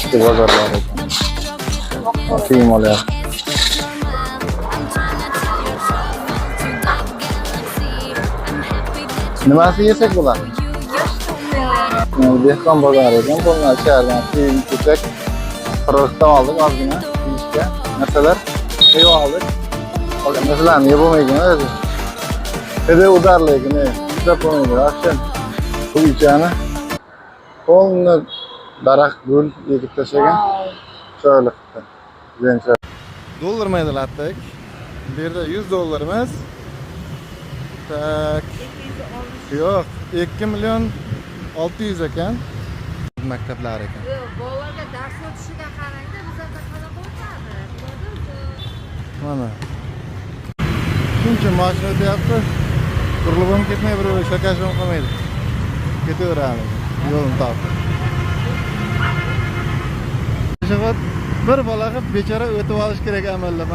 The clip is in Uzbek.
Ichki bozorlar ekan. Kiyim olyapti. Nimasi yesak bo'ladi? Dehqon bozori ekan. Bunlar shahardan kiyim-kechak qirg'izdan oldik ozgina yeyishga. Narsalar meva oldik. Qolganlarni yeb bo'lmaydi o'zi. Hidi udarligin, ishlab bo'lmaydi. Yaxshi. Bu ichani polni daraxt gul ekib tashlagan. Sho'rlik qildi. Dollar maydalatdik. Bu yerda $100 tak. Yo'q, 2.600.000 ekan. Maktablar ekan. Bolalarga dars o'tishiga qarangda bizlarda qanaqa o'tadi? Mana. Shuncha mashina o'tyapti. Burilib ham ketmay, bir shakashib ham qolmaydi. Ketaveradi. Yo'lni topib. Faqat bir bolaga bechora o'tib olish kerak amallab.